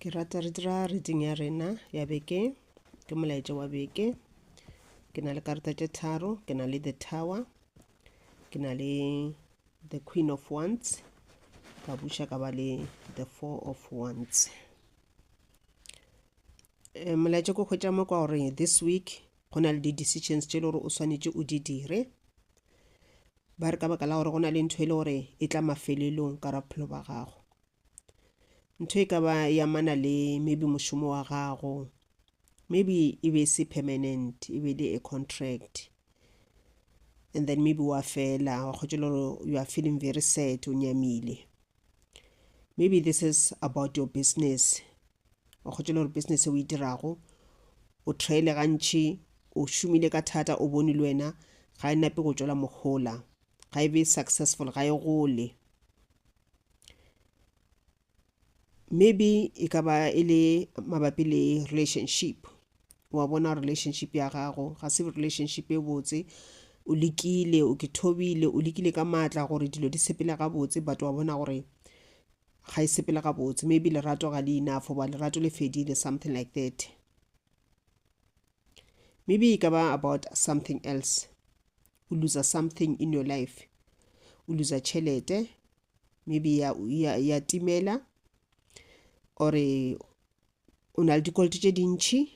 Ke rata re dira reading ya rena ya beke ke molaetša wa beke. Ke na le karata tše tharo, ke na le the Tower, ke na le the Queen of Wands, ka buša ka ba le the Four of Wands. Molaetša ko hwetša mo kwa gore this week go na le di-decisions tše le gore o swanetše o di dire. Ba re ka baka la gore go na le ntho e le gore e tla mafelelong ka ra bophelo ba gago. Ntho e ka ba ya mana le maybe mošomo wa gago, maybe e be se permanent, e be le a contract, and then maybe wa fela wa khotse le you are feeling very sad, o nyamile. Maybe this is about your business, wa khotse le business o e dirago o traile gantši o šomile ka thata o bone le wena ga e nape go tšwela mogola, ga e be successful, ga e gole. Maybe e ka ba e le mabapi le relationship, wa bona relationship ya gago ga se relationship e botse, o lekile o ke thobile o lekile ka matla gore dilo di sepela ga botse, but wa bona gore ga e sepela ga botse. Maybe lerato ga le enough ba lerato le fedile, something like that. Maybe e ka ba about something else, o lose something in your life, o lose tšhelete, maybe ya timela, or o na le dikoloto tše dintši,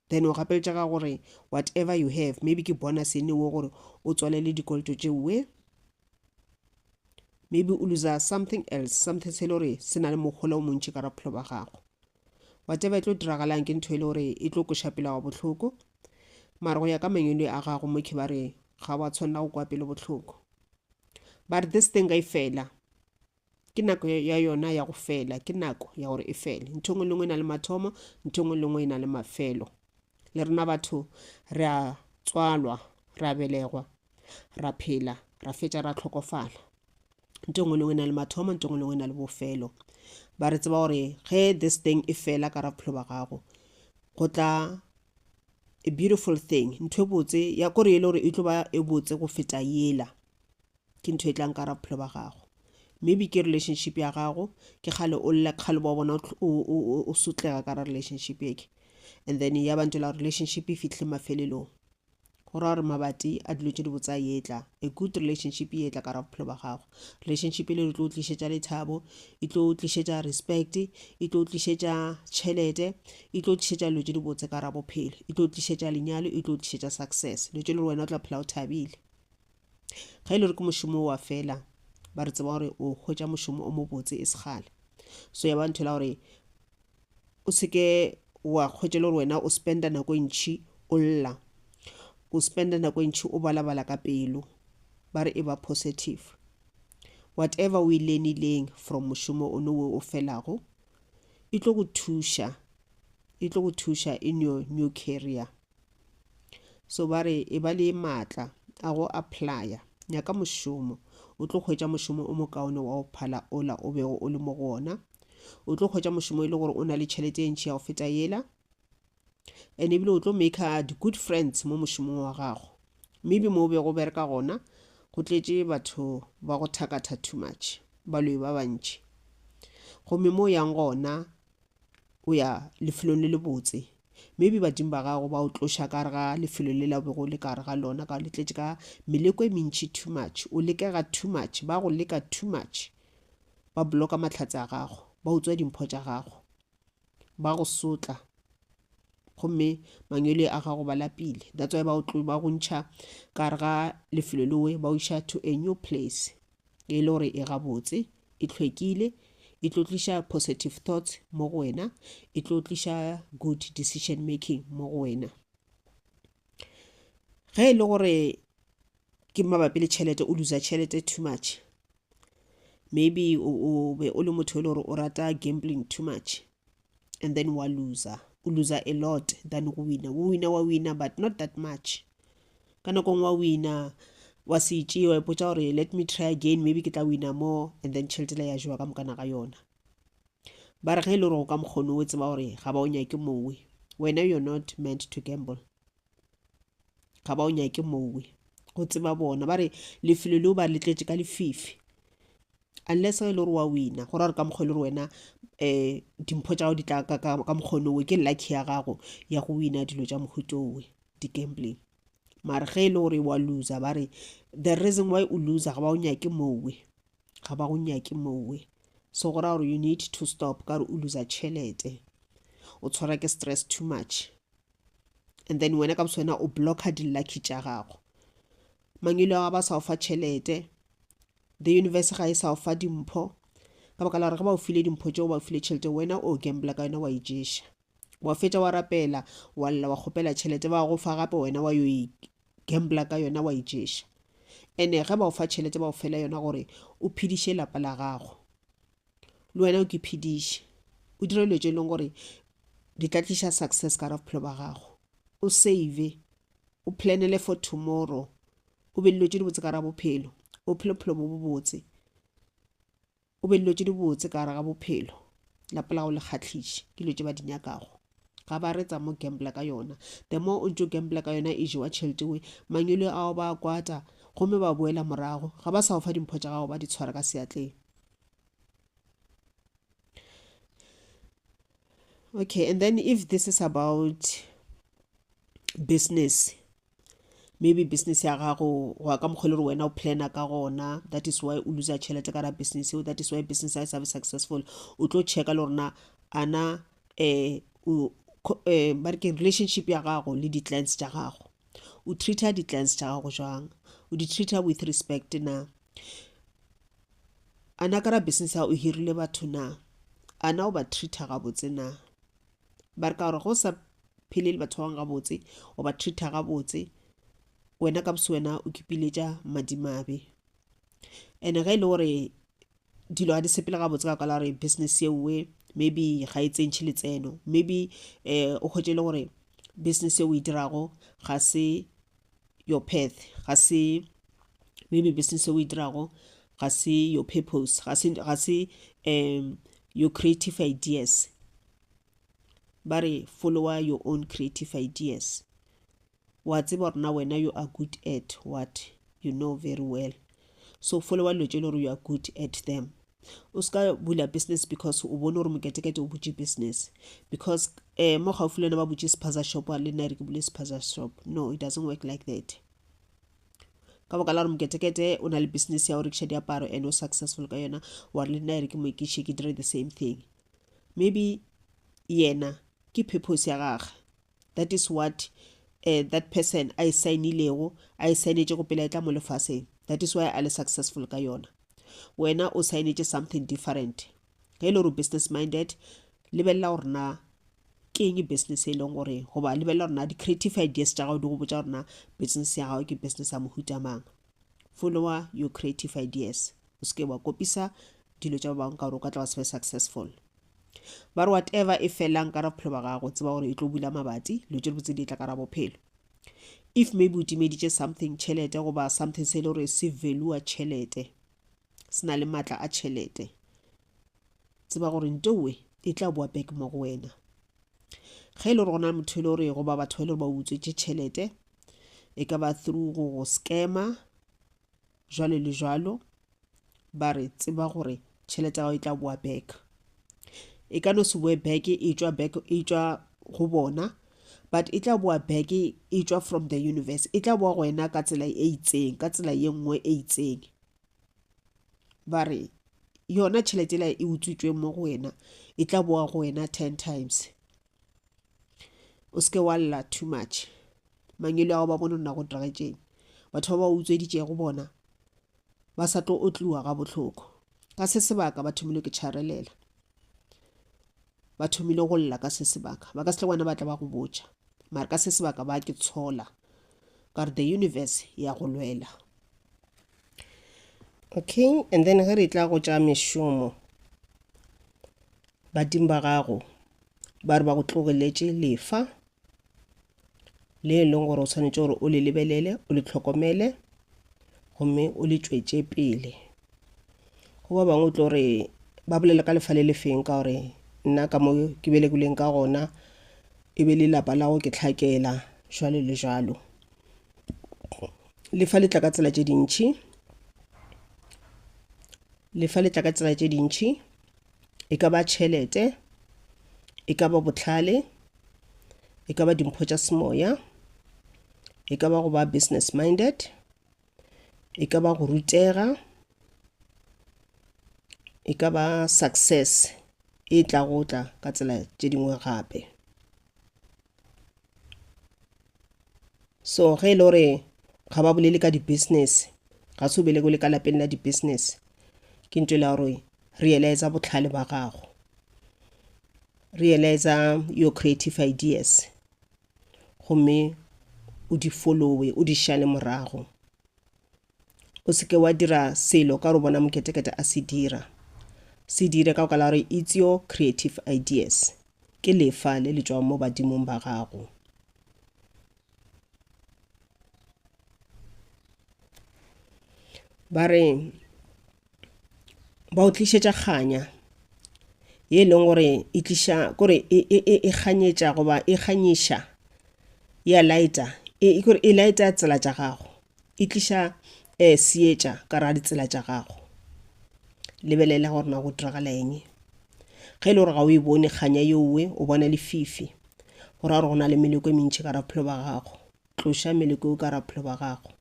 then o gapeletša ka gore whatever you have, maybe ke bonus ene wo gore o tswalele dikoloto tšewe. Maybe o lose something else, something se le gore se na le mogola o montši ka ra bophelo ba gago. Whatever e tlo diragalang ke ntho e le gore e tlo koša pele wa bohloko, mara go ya ka mangwele a gago mo ke ba re ga wa tshwanela go kwa pele bohloko. But this thing ga e fela, ke nako ya yona ya go fela, ke nako ya gore e fele. Ntho ngwe le ngwe e na le mathomo, ntho ngwe le ngwe e na le mafelo. Le rena batho re a tswalwa, ra belegwa, ra phela, ra fetša ra tlhokofala. Ntho ngwe le ngwe e na le mathomo, ntho ngwe le ngwe e na le bofelo. Ba re tseba gore ge this thing e fela ka ra bophelo ba gago, go tla a beautiful thing, ntho e botse ya kore e le gore e tlo ba e botse go feta yela, ke ntho e tlang ka ra bophelo ba gago. Maybe ke relationship ya gago, ke kgale o lla kgale ba bona o sotlega ka ra relationship yake, and then ya bantu la relationship e fihle mafelelong. Go ra gore mabati a dilo tše di botsa yetla, a good relationship yetla ka ra bophelo ba gago. Relationship le tlo tlišetša lethabo, e tlo tlišetša respect, e tlo tlišetša tšhelete, e tlo tlišetša dilo tše di botse ka ra bophelo, e tlo tlišetša lenyalo, e tlo tlišetša success, dilo tše le wena o tla phela o thabile. Ga e le gore ke mošomo wa fela, ba re tseba gore o hwetša mošomo o mo botse e segale. So ya ba ntho la gore o seke wa hwetša le gore wena o spenda nako e ntši o lla, o spenda nako e ntši o balabala ka pelo, ba re e ba positive. Whatever o e learnileng from mošomo o no o felago, e tlo go thuša in your new career. So ba re e ba le maatla a go applya nyaka mošomo, o tlo hwetša mošomo o mokaone wa go phala ola o bego o le mo go ona, o tlo hwetša mošomo e le gore o na le tšhelete e ntši ya go feta yela, and ebile o tlo make di good friends mo mošomong wa gago. Maybe mo o bego bereka gona go tletše batho ba go thakatha too much, baloi ba bantši, gomme mo yang gona o ya lefelong le le botse. Maybe badimo ba gago ba o tloša ka re ga lefelo le la bego le ka re ga lona ka le tletše ka meleko e mentši too much, o lekega too much, ba go leka too much, ba bloka mahlatse a gago, ba utswa dimpho tša gago, ba go sotla, gomme mangwele a gago ba lapile. That's why ba go ntšha ka re ga lefelo lewe ba o iša to a new place e le gore e gabotse, e hlwekile, e tlo tliša positive thoughts mo go wena, e tlo tliša good decision making mo go wena. Ge e le gore ke mabapi le tšhelete, o loser tšhelete too much, maybe o be o le motho e le gore o rata gambling too much, and then wa loser, o loser a lot than go wina, but not that much. Ka nako wa wina wa se itše wa ipotša gore let me try again, maybe ke tla wina more, and then tšhelete la ya jwa ka mokana ga yona. Ba re ge e le gore go ka mokgone o tseba gore ga ba o nyake mowe, wena you're not meant to gamble, ga ba o nyake mowe, go tseba bona. Ba re lefelo leo ba le tletše ka lefifi, unless e le gore wa wina gore a re ka mokgwa le gore wena dimpho tša go di tla ka mokgono ke lucky ya gago ya go wina dilo tša mohuto owe di-gambling mara ge e le gore wa loser ba re the reason why o loser ga ba go nyake mowe so go ra gore you need to stop ka re o loser tšhelete o tshwara ke stress too much and then wena ka boswena o blocka di-lucky tša gago mangelo a ba sa o fa tšhelete the universe ga e sa o fa dimpho ka baka la gore ge ba o file dimpho tšeo ba o file tšhelete wena o gambla ka yona wa iješa wa fetša wa rapela wa lla wa kgopela tšhelete ba go fa gape wena wa yo gambla ka yona wa iješa ene ge ba o fa tšhelete ba o fela yona gore o phediše lapa la gago le wena o ke phediše o dire dilo tše e leng gore di tla tliša success ka ra bophelo ba gago o save o planele for tomorrow o be dilo tše di botse ka ra bophelo o phelo bophelo bo botse o be dilo tše di botse ka ra ga bophelo lapa la go le kgatlhiše ke dilo tše ba di nyakago ga ba retsa mo gambla ka yona the more o ntse gambla ka yona e jewa tšhelete we mangelo ao ba kwata gomme ba boela morago ga ba sa o fa dimpho tša gago ba di tshwara ka seatleng. Okay, and then if this is about business, maybe business ya gago wa ka mokgwa le gore wena o plana ka gona, that is why o loser tšhelete ka ra business eo, that is why business ya sa be successful, o tlo checka le gorena ana ba re ke relationship ya gago le di-clients tša gago o treata di-clients tša gago jang, o di treata with respect na, ana ka ra business ya o hirile batho na, ana o ba treata gabotse na, ba re ka gore go sa phele le batho ba bangwe gabotse o ba treata gabotse wena ka bose wena o kipiletša madimabe ene ge e le gore dilo a di sepele gabotse ka la gore business yewe maybe ga e tsentšhe letseno, maybe o kgwetše le gore business yeo e dirago ga se your path, ga se maybe business yeo e dirago ga se your purpose, ga se your creative ideas, ba re follower your own creative ideas. Wa tseba gore na wena you are good at what you know very well, so follower dilo tše le gore you are good at them. O ska bula business because o bone gore moketekete o butše business because mo gaufi le wena ba butše spaza shop a le nna re ke bule spaza shop. No, it doesn't work like that. Ka baka la gore moketekete o na le business ya go rekiša diaparo and o successful ka yona wa re le nna re ke moekiše ke dire the same thing. Maybe yena ke purpose ya gage, that is what that person a e signilego a e signetše go pele a tla mo lefaseng, that is why a le successful ka yona. Wena o signetše something different ge e le gore business minded, lebelela gore na ke eng business e leng gore goba lebelela gore na di-creative ideas tša gago di go botša gore na business ya gago ke business ya mohuta mang. Follower your creative ideas, o seke wa kopisa dilo tša ba bangwe ka gore o ka tla wa se be successful. Ba re whatever e felang ka ra bophelo ba gago tseba gore e tlo bula mabati, dilo tše di botse di tla ka ra bophelo. If maybe o timeditše something tšhelete goba something se e le gore se valua tšhelete, se na le maatla a tšhelete, tseba gore ntowe e tla boa back mo go wena. Ge e le gore go na le motho e le gore goba batho e le gore ba utswetše tšhelete, e ka ba through go scammer jwalo le jwalo, ba re tseba gore tšhelete ya gago e tla boa back. E ka no se boe back e tšwa go bona, but e tla boa back e tšwa from the universe, e tla boa go wena ka tsela e itseng, ka tsela ye nngwe e itseng. Ba re yona tšhelete la e utswitšwe mo go wena e tla boa go wena 10 times. O seke wa lla too much, mangelo a go ba bone nna go dragetšeng, batho ba ba utsweditše go bona ba sa tlo otliwa ga bohloko. Ka se sebaka ba thomile ke tšharelela, ba thomile go lla ka se sebaka, ba ka se le bona ba tla ba go botša, mara ka se sebaka ba ke tshola ka re the universe ya go lwela. Okay, and then ge re tla go tša mešomo, badimo ba gago ba re ba go tlogeletše lefa le e leng gore o tshwanetše gore o le lebelele, o le tlhokomele gomme o le tšwetše pele. Go ba bangwe o tlo re ba bolela ka lefa le lefeng ka gore nna ka mo ke belegileng ka gona e be le lapa la go ke tlhakela jwalo le jwalo. Lefa le tla ka tsela tše dintšhi, lefa le tla ka tsela tše dintšhi e ka ba tšhelete e ka ba bohlale e ka ba dimpho tša semoya e ka ba go ba business minded e ka ba go rutega e ka ba success e tla go tla ka tsela tše dingwe gape. So ge e le gore ga ba bolele ka di-business ga se o beleko le ka lapeng la di-business ke ntho la gore realize bohlale ba gago, realize your creative ideas gomme o di followe o di šale morago, o seke wa dira selo ka gore bona moketekete a se dira, se dire ka go la gore it's your creative ideas, ke lefa le le tšwa mo badimong ba gago. Ba re ba o tlišetša kganya ye leng gore e tliša kore e kganyetša goba e kganyiša ya lighter e lighter tsela tša gago e tliša seetša ka ra ditsela tša gago. Lebelela gore na go diragala eng ge le gore ga o e bone kganya yeowe o bona lefifi gore a re go na le meleko e mentši ka raphelo ba gago, tloša meleko ka raphelo ba gago.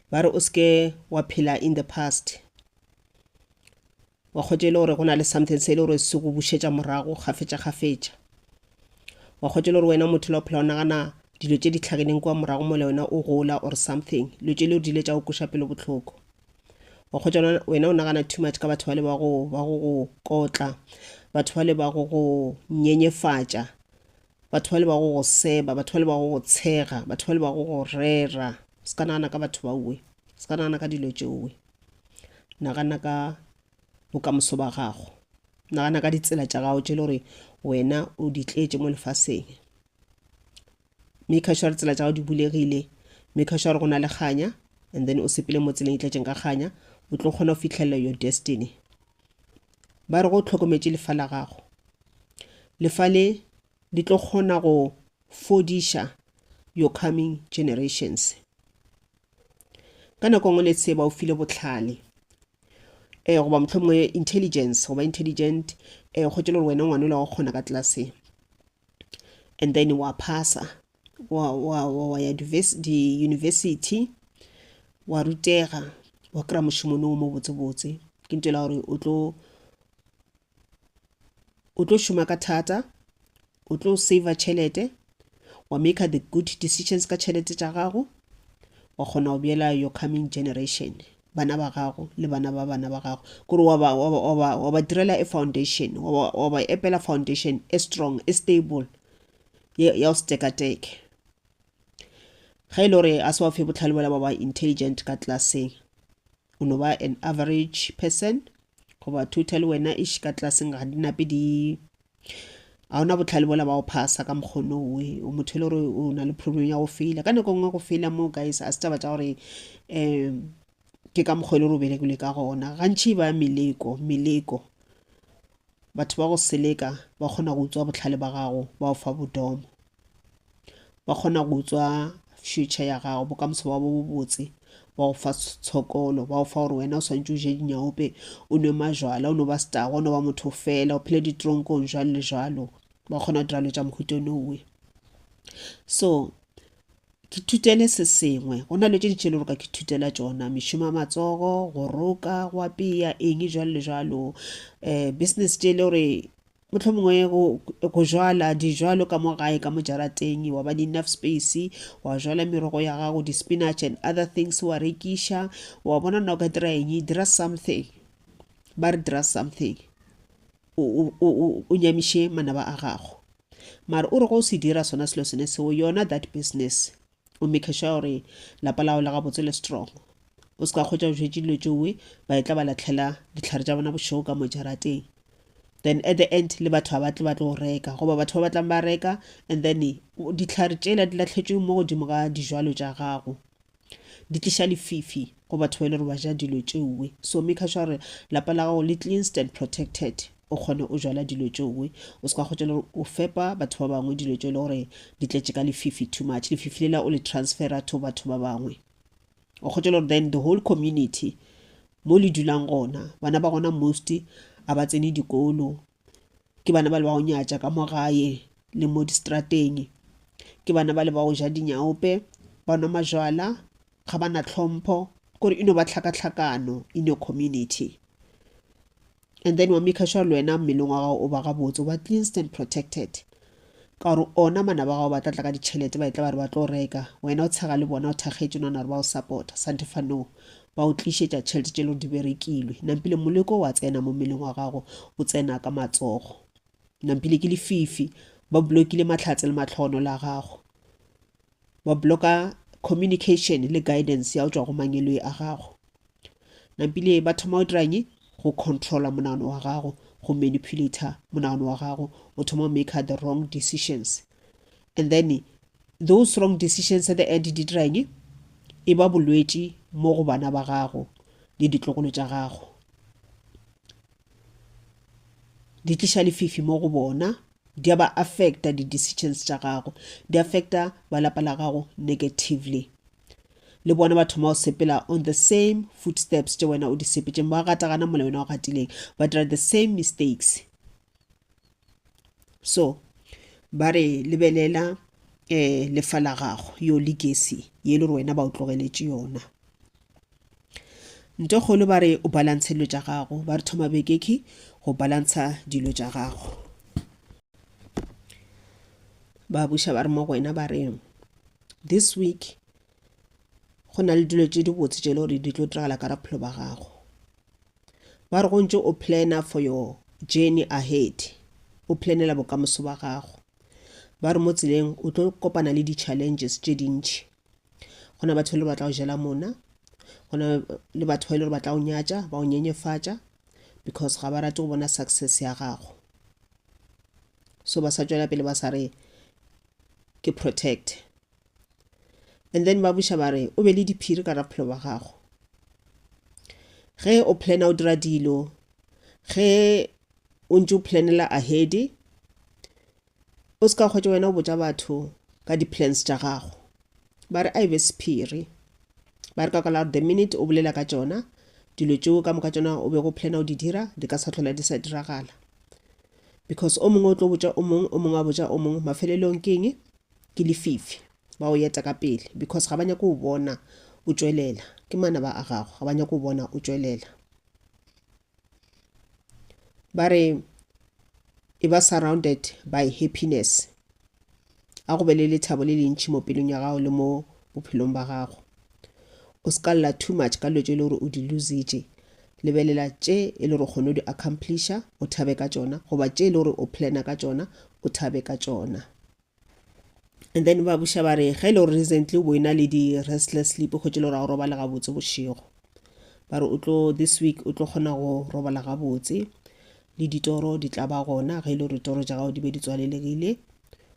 Ba re o seke wa phela in the past, wa kgotse le gore go na le something se le gore se go bušetša morago kgafetša, wa kgotse le gore wena motho la o phela o nagana dilo tše di tlhageleng kwa morago mo le wena o gola or something dilo tše le o dile tša go koša pele bohloko, wa kgotse wena o nagana too much ka batho ba le ba go kotla, batho ba le ba go nyenyefatša, batho ba le ba go seba, batho ba le ba go tshega, batho ba le ba go rera. Ska nagana ka batho ba uwe, ska nagana ka dilo tšeowe, nagana ka bokamoso ba gago, nagana ka ditsela tša gago tše le gore wena o di tletše mo lefaseng. Make sure tsela tša gago di bulegile, make sure go na le kganya and then o sepele mo tseleng e tletšeng ka kganya o tlo kgona go fitlhelela your destiny. Ba re go tlhokometše lefa la gago, lefa le di tlo kgona go fodiša your coming generations. Ka nako ngwe le tseba o file bohlale goba mohlomongwe intelligence goba intelligent go tšela gore wena ngwane o la go kgona ka tlase and then wa passa wa ya di-university wa rutega wa kry-a mošomono o mo botsebotse ke ntho la gore o tlo šoma ka thata, o tlo save tšhelete, wa make the good decisions ka tšhelete tša gago, wa kgona go beela your coming generation bana ba gago le bana ba gago kore wa ba direla a foundation, wa ba epela foundation e strong e stable ya o stekateke. Ge e le gore a se wa fe bohlale bola ba intelligent ka tlaseng o no ba an average person goba total wena ish ka tlaseng ga dinape di a ona bohlale bola ba o phasa ka mokgono we o motho le gore o na le problem ya go faila ka nako ngwe go faila mo guys a se taba tša gore ke ka mokgwa le gore o belekile ka gona gantši ba meleko batho ba go seleka ba kgona go utswa bohlale ba gago ba o fa bodomo, ba kgona go utswa future ya gago bokamoso ba bo botse ba go fa tshokolo ba go fa gore wena o swantse o je dinyaope o nwe majwala o no ba star o no ba motho fela o phele ditronkong jalo le jalo ba kgona go dira le tša mohuto nowe. So ke thutele se sengwe go na le tše ditšhe le gore ka ke thutela tšona mešomo a matsogo go roka go apea eng jalo le jalo business tše le gore mohlomongwe go jwala dijwalo ka mo gae ka mo jarateng wa ba di enough space wa jwala merogo ya gago di spinach and other things wa rekiša wa bona na o ka dira eng dira something ba re dira something o nyamiše manaba a gago mara o re go se dira sona selo sene seo yona that business o make sure gore lapa lao la gabotse le strong o se ka kgotša o jetše dilo tšowe ba etla ba latlhela dihlare tša bona bošego ka mo jarateng then at the end le batho ba tlo go reka goba batho ba batlang ba reka and then dihlare tšela di latlhetšwe mo godimo ga dijwalo tša gago di tliša lefifi go batho ba ile gore ba ja dilo tšowe. So make sure gore lapa la gago le cleansed and protected o kgone o jwala dilo tšowe o se ka kgotša gore o fepa batho ba bangwe dilo tšo le gore di tletše ka lefifi too much lefifi lela o le transfera to batho ba bangwe o kgotse then the whole community mo le dulang gona bana ba gona most a ba tsene dikolo ke bana ba le ba go nyatša ka mogae le mo distrateng ke bana ba le ba go ja dinyaope ba nwa majwala ga bana tlhompho kore ino ba tlhakatlhakano in your community. And then wa make sure le wena mmeleng wa gago o ba gabotse o ba cleansed and protected ka gore ona mana ba gago ba tla tla ka ditšhelete ba itla ba re ba tlo reka wena o tshega le bona o thakgetše nona re ba o support santefanong ba o tlišetša tšhelete tše le di berekilwe nampile moleko wa tsena mo mmeleng wa gago o tsena ka matsogo nampile ke lefifi ba blokile matlhatse le matlhono la gago ba bloka communication le guidance ya o tšwa go mangelo a gago nampile ba thoma o dirang go controla monagano wa gago go manipulator monagano wa gago o thoma make the wrong decisions and then those wrong decisions at the end di dirang e ba bolwetši mo go bana ba gago le ditlogolo tša gago di tliša lefifi mo go bona di ba affecta di decisions tša gago di affecta ba lapa la gago negatively le bona ba thoma o sepela on the same footsteps tše wena o di sepetšeng ba gatagana mola wena o gatileng ba dira the same mistakes so ba re lebelela lefa la gago yo legacy ye le gore wena ba o tlogeletše yona nto kgolo ba re o balance dilo tša gago ba re thoma bekeki go balansa dilo tša gago ba buša ba re mo wena ba re this week go na le dilo tše di botse tše le gore di tlo diragala ka raphelo ba gago ba re go ntse o planner for your journey ahead o planela bokamoso ba gago ba re mo tseleng o tlo kopana le di-challenges tše dintši go na batho ba le ba tla go jela mona go na le batho ba le ba tla go nyatša ba go nyenyefatša because ga ba rate go bona success ya gago so ba sa tšwela pele ba sa re ke protect and then ba buša ba re o be le diphiri ka raphelo ba gago ge o plana o dira dilo ge o ntse o planela ahead o ska kgwetša wena o botša batho ka di-plans tša gago ba re a e be sephiri ba re ka kala the minute o bolela ka tšona dilo tšeo ka moka tšona o be go plana o di dira di ka sa tlhola di sa diragala because o mongwe o tlo botša o mongwe a botša o mongwe mafelelong keng ke lefifi ba o yeta ka pele because ga ba nyaka o bona o tšwelela ke mana ba a gago ga ba nyaka o bona o tšwelela ba re e ba surrounded by happiness a go be le lethabo le lentši mo pelong ya gago le mo bophelong ba gago o ska lla too much ka lotse le gore o di lositše lebelela tše e le gore kgone o di accomplisha o thabe ka tšona goba tše e le gore o plana ka tšona o thabe ka tšona and then ba buša ba re ge e le gore recently o boina le di-restless sleep go tše le gore a go robala gabotse bošego ba re o tlo this week o tlo kgona go robala gabotse le ditoro di tla ba gona ge e le gore toro tša gago di be di tswalelegile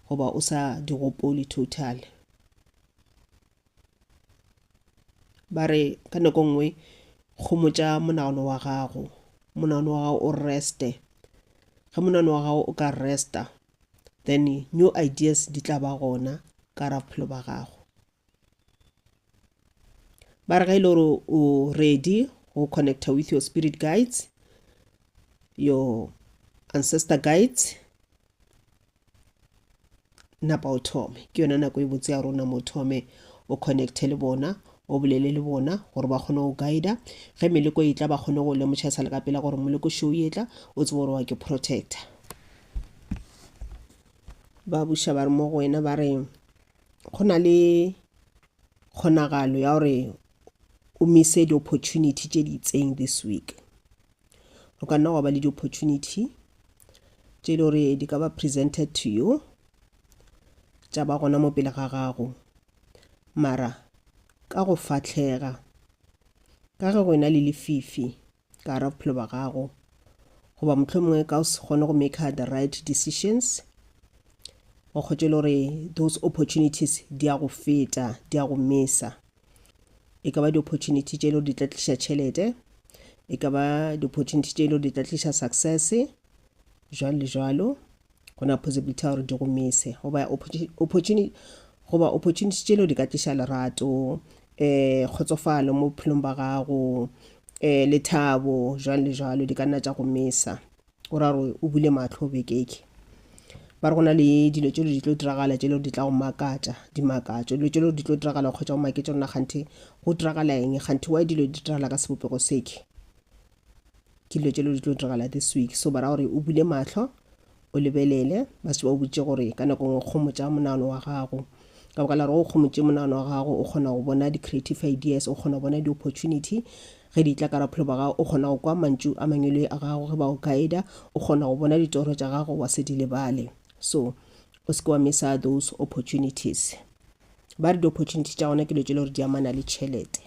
goba o sa di gopole total ba re ka nako nngwe kgomotša monagano wa gago o reste ge monagano wa gago o ka resta then new ideas di tla ba gona ka raphelo ba gago ba re ge e le gore o ready go connecta with your spirit guides your ancestor guides napa o thome ke yona nako e botse ya rona mo thome o connecte le bona o bolele le bona gore ba kgone go guida ge meleko e tla ba kgone go lemotšhaesa le ka pela gore moleko show e tla o tsebe gore wa ke protector ba buša ba re mo go wena ba re go na le kgonagalo ya gore o mise di-opportunity tše di itseng this week go ka nna go ba le di-opportunity tše le gore di ka ba presented to you tša ba gona mo pele ga gago mara ka go fatlega ka ge go ena le lefifi ka ra bophelo ba gago goba mohlomongwe ka o se kgone go make the right decisions o kgotše le gore those opportunities di a go feta di a go mesa e ka ba di-opportunity tše le gore di tla tliša tšhelete e ka ba di-opportunity tše le gore di tla tliša success jwalo le jwalo go na possibility ya gore di go mese goba opportunity tše le di ka tliša lerato kgotsofalo mo bophelong ba gago lethabo jwalo le jwalo di ka nna tša go mesa o ra gore o bule matlho bekeke ba re gona le dilo tšelo di tlo diragala tšelo di tla go makatša dimakatšo dilo tšelo di tlo diragala kgotša go maketša rona gante go diragala eng gante wa dilo di diragala ka sebopego seke ke dilo tšelo di tlo diragala this week so ba ra gore o bule matlho o lebelele ba se ba o botse gore ka nako ngwe kgomotša monagano wa gago ka baka la gore o kgomotše monagano wa gago o kgona go bona di-creative ideas o kgona go bona di-opportunity ge di tla ka raphelo ba gago o kgona go kwa mantšu a mangwele a gago ge ba go guida o kgona go bona ditoro tša gago wa se di lebale so o se ke wa misa those opportunities ba re di-opportunity tša gona ke dilo tše le gore di amana le tšhelete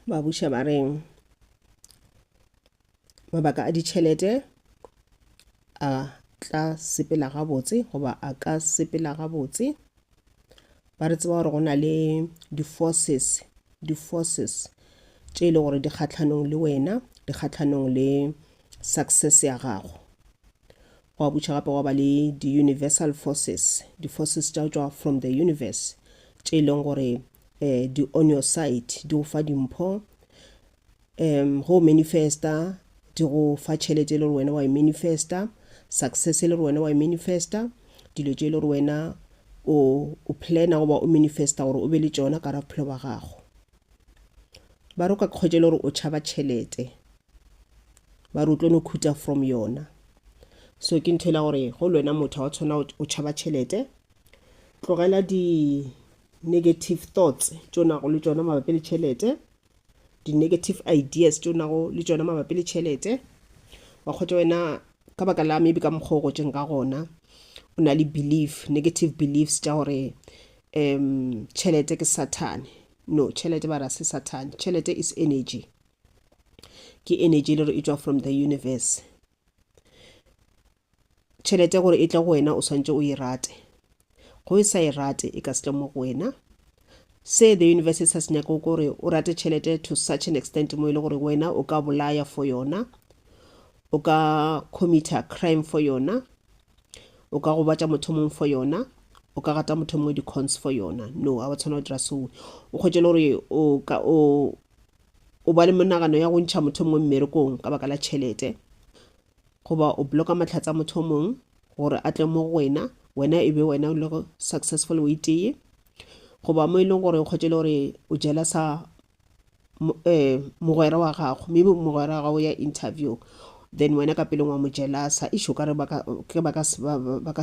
ba buša ba reng mabaka a ditšhelete a tla sepela gabotse goba a ka sepela gabotse ba re tseba gore go na le di-forces tše e le gore di kgatlhanong le wena di kgatlhanong le success ya gago go a butša gape go ba le di-universal forces di-forces tša tšwa from the universe tše e leng gore di on your side di go fa dimpho go manifesta di go fa tšhelete le gore wena wa manifesta success le gore wena wa manifesta dilo tše le gore wena o plana goba o manifesta gore o be le tšona ka raphelo ba gago ba re o ka kgwetše le gore o tšhaba tšhelete ba re o tlo no khuta from yona so ke nthela gore go le wena motho wa tshwana o tšhaba tšhelete tlogela di-negative thoughts tšo nago le tšona mabapi le tšhelete di-negative ideas tšo nago le tšona mabapi le tšhelete wa kgwetša wena ka baka la maybe ka mokgwa o go tšeng ka gona o na le negative beliefs tša gore tšhelete ke satane no tšhelete ba ra se satane tšhelete is energy ke energy le gore e tšwa from the universe tšhelete gore e tla go wena o swantše o e rate go e sa e rate e ka se tle mo go wena se the universe sa se nyaka gore o rate tšhelete to such an extent mo e le gore wena o ka bolaya for yona o ka commita crime for yona o ka go batša motho mongwe for yona o ka gata motho mongwe di-cons for yona no a ba tshwana go dira seo o kgwetše le gore o ba le monagano ya go ntšha motho mongwe mmerekong ka baka la tšhelete goba o bloka mahlatsa motho mongwe gore a tle mo go wena e be wena o le successful o itee goba mo e leng gore o kgwetše le gore o jela sa mogwera wa gago maybe mogwera wa gago ya interview then wena ka peleng wa mo jelasa isho ka re ba ka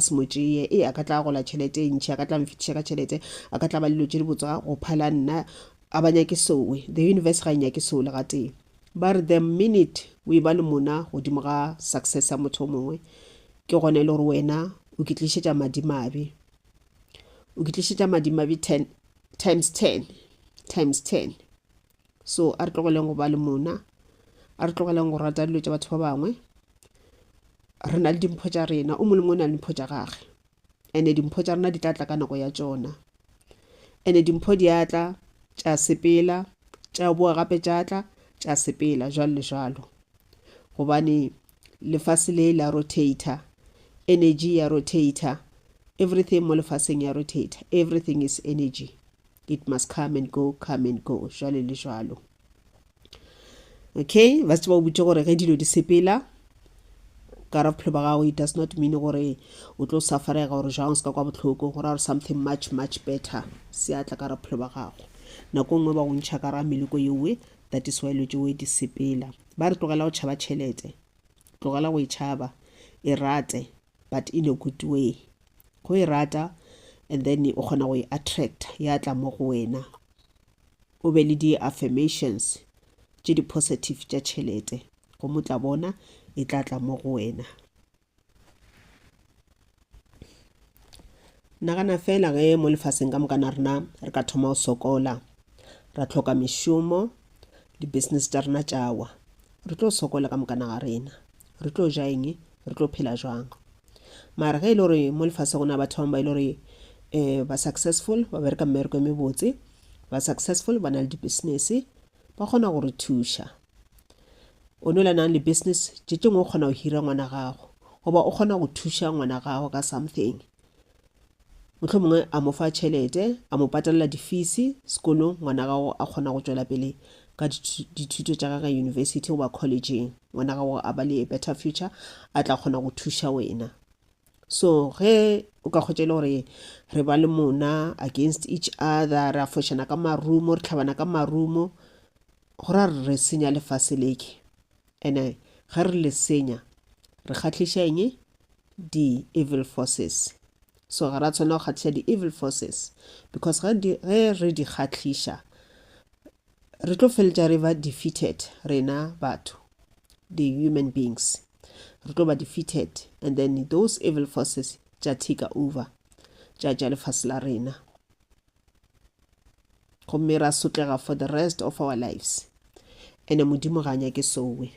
se mo tšee a ka tla gola tšhelete e ntšhi a ka tla mfetiša ka tšhelete a ka tla ba lelo tše di botsa go phala nna a ba nyake sowe the universe ga e nyake seo le gatee ba re the minute o e ba le mona godimo ga success ya motho mongwe ke gone le gore wena o ke tlišetša madimabe 10 times 10 so a re tlogeleng go ba le mona a re tlogeleng go rata dilo tša batho ba bangwe re na le dimpho tša rena o mongwe o na le dimpho tša gage ande dimpho tša rena di tla tla ka nako ya tšona ande dimpho di atla tša sepela tša boa gape tša tla tša sepela jwalo le jwalo gobane lefase le la rotator energy ya rotator everything mo lefaseng ya rotator everything is energy it must come and go jwalo le jwalo okay ba se ba botse gore ge dilo di sepela ka ra bophelo ba gago it does not mean gore o tlo sufferega gore jang se ka kwa bohloko gore are something much better se atla ka ra bophelo ba gago nako nngwe ba go ntšha ka ra meleko yewe that is why lo tšewe di sepela ba re tlogela go tšhaba tšhelete tlogela go e tšhaba e rate but in a good way go e rata and then o kgona go e attract ya tla mo go wena o be le di-affirmations tše di-positive tša tšhelete go motla bona e tla tla mo go wena nagana fela ge mo lefaseng ka mokana rena re ka thoma go sokola ra tlhoka mešomo di-business tša rena tšawa re tlo sokola ka mokana ga rena re tlo ja eng re tlo phela jwang mara ge e le gore mo lefase gona batho bangwe ba e le gore ba successful ba bereka mmereko e mebotse ba successful ba na le di-business ba kgona gore thuša o no la nang le business tše tšengwe o kgona go hira ngwana gago goba o kgona go thuša ngwana gago ka something mohlomongwe a mo fa tšhelete a mo patalela di-fees sekolong ngwana gago a kgona go tšwela pele ka dithuto tša gagwe university goba collegeng ngwana gago a ba le a better future a tla kgona go thuša wena. So ge o ka kgotšele gore re ba le mona against each other ra fošana ka marumo re tlhabana ka marumo gora re senya lefase leke ene ge re le senya re kgatlhiša eng di-evil forces. So ga ra tshwana go kgatlhiša di-evil forces because ge re di kgatlhiša re tlo feletša re ba defeated rena batho the human beings re tlo ba defeated and then those evil forces tša take over tša lefase la rena gomme ra sotlega for the rest of our lives ene modimo ga nyake sowe.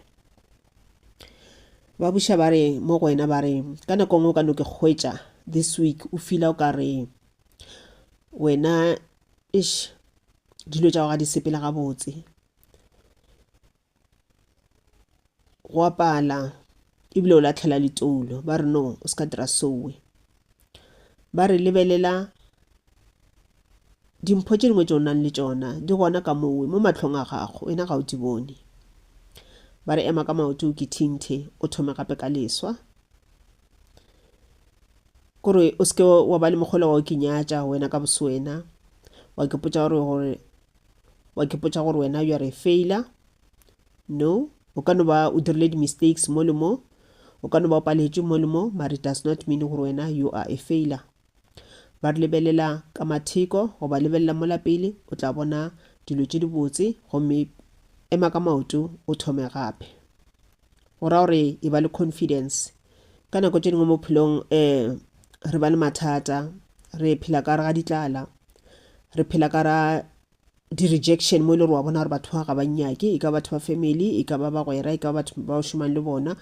Ba buša ba re mo go wena ba re ka nako ngwe o ka no ke hwetša this week o feel o ka re wena dilo tša go ga di sepela gabotse go apala ebile o latlhela letoulo ba re no o se ka dira sowe ba re lebelela dimpho tše dingwe tše o nang le tšona di gona ka mowe mo matlhong a gago wena ga o di bone ba re ema ka maoto o kithinthe o thome gape ka leswa kore o seke wa ba le mogolo wa o kenyatša wena ka boswena wa kepotša gore wena you are a failure. No, o ka no ba o dirile di-mistakes mo le mo o ka no ba o paletše mo le mo but it does not mean gore wena you are a failure. Ba re lebelela ka matheko go ba lebelela mo lapele o tla bona dilo tše di botse gomme ema ka maoto o thome gape go ra gore e ba le confidence ka nako tše dingwe mo bophelong re ba le mathata re phela ka re ga ditlala re phela ka ra di-rejection mo e le gore wa bona gore batho ga ba nnyake e ka batho ba family e ka ba bagwera e ka batho ba o šomang le bona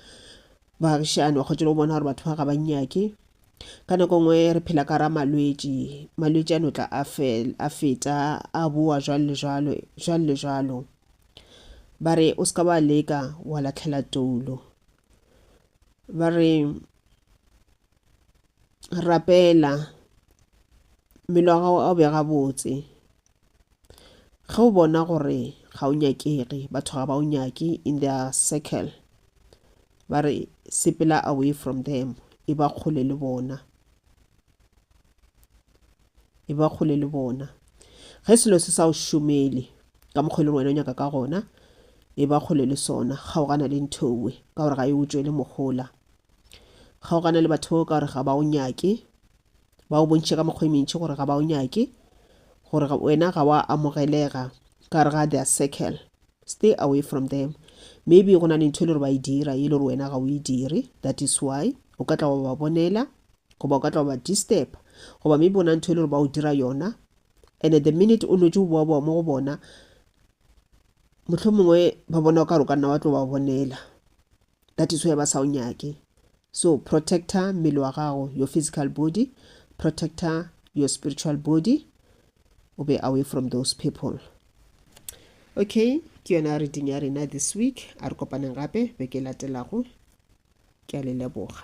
baagišane wa kgotšele go bona gore batho ga ba nnyake ka nako ngwe re phela ka ra malwetši a no tla a feta a boa jwalo le jwalo ba re o ska ba leka wa latlhela toulo ba re rapela mmele wa gago a o bega botse ge o bona gore ga o nyakege batho ga ba o nyake in their circle ba re sepela away from them e ba kgole le bona ge selo se sa o šomele ka mokgwele wena o nyaka ka gona e ba kgole le sona kgaogana le nthowe ka gore ga e o tšwele mogola kgaogana le batho ka gore ga ba o nyake ba o bontšhe ka mokgwa mentši gore ga ba o nyake gore wena ga wa amogelega ka re ga their circle. Stay away from them. Maybe go na le ntho e le gore ba e dira e le gore wena ga o e dire, that is why o ka tla wa ba bonela goba o ka tla wa ba disturb goba maybe bona ntho e le gore ba o dira yona and the minute o notse o boa mo go bona mohlomongwe ba bona o ka re o ka nna wa tlo ba bonela, that is why ba sa o nyake. So protector mmele wa gago, your physical body, protector your spiritual body, o be away from those people. Okay, ke yona reading ya rena this week a re kopaneng gape beke latelago ke a le leboga.